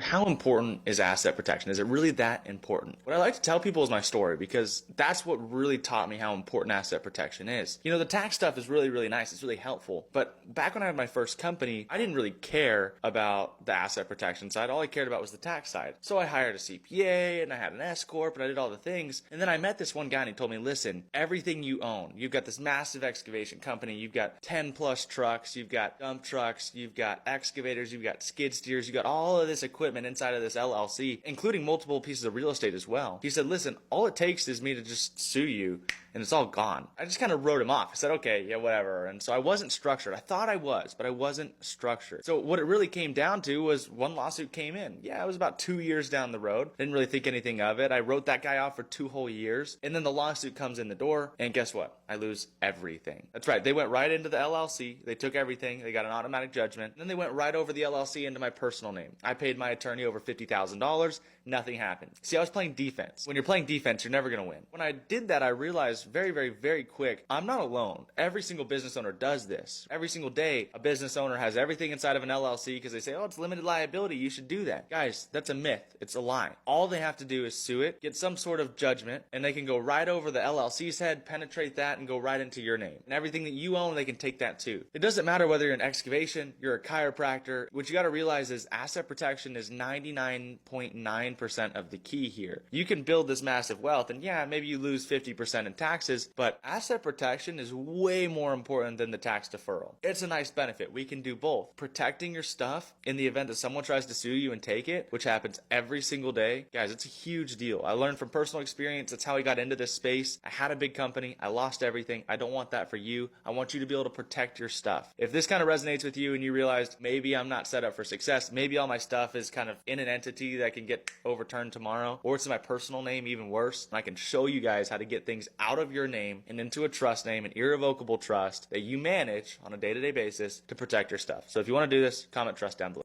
How important is asset protection? Is it really that important? What I like to tell people is my story because that's what really taught me how important asset protection is. You know, the tax stuff is really, really nice. It's really helpful. But back when I had my first company, I didn't really care about the asset protection side. All I cared about was the tax side. So I hired a CPA and I had an S Corp and I did all the things. And then I met this one guy and he told me, listen, everything you own, you've got this massive excavation company, you've got 10 plus trucks, you've got dump trucks, you've got excavators, you've got skid steers, you've got all of this equipment inside of this LLC, including multiple pieces of real estate as well. He said, listen, all it takes is me to just sue you and it's all gone. I just kind of wrote him off. I said, okay, yeah, whatever. And so I wasn't structured. I thought I was, but I wasn't structured. So what it really came down to was one lawsuit came in. Yeah, it was about 2 years down the road. Didn't really think anything of it. I wrote that guy off for 2 whole years. And then the lawsuit comes in the door. And guess what? I lose everything. That's right. They went right into the LLC. They took everything. They got an automatic judgment. And then they went right over the LLC into my personal name. I paid my attorney over $50,000. Nothing happened. See, I was playing defense. When you're playing defense, you're never going to win. When I did that, I realized very, very, very quick, I'm not alone. Every single business owner does this. Every single day, a business owner has everything inside of an LLC because they say, oh, it's limited liability. You should do that. Guys, that's a myth. It's a lie. All they have to do is sue it, get some sort of judgment, and they can go right over the LLC's head, penetrate that, and go right into your name. And everything that you own, they can take that too. It doesn't matter whether you're an excavation, you're a chiropractor. What you got to realize is asset protection is 99.9% of the key here. You can build this massive wealth, and yeah, maybe you lose 50% in taxes, but asset protection is way more important than the tax deferral. It's a nice benefit. We can do both. Protecting your stuff in the event that someone tries to sue you and take it, which happens every single day. Guys, it's a huge deal. I learned from personal experience. That's how I got into this space. I had a big company. I lost everything. I don't want that for you. I want you to be able to protect your stuff. If this kind of resonates with you and you realized maybe I'm not set up for success, maybe all my stuff is kind of in an entity that can get overturned tomorrow, or it's in my personal name, even worse, and I can show you guys how to get things out of your name and into a trust name, an irrevocable trust that you manage on a day-to-day basis to protect your stuff. So if you want to do this, comment trust down below.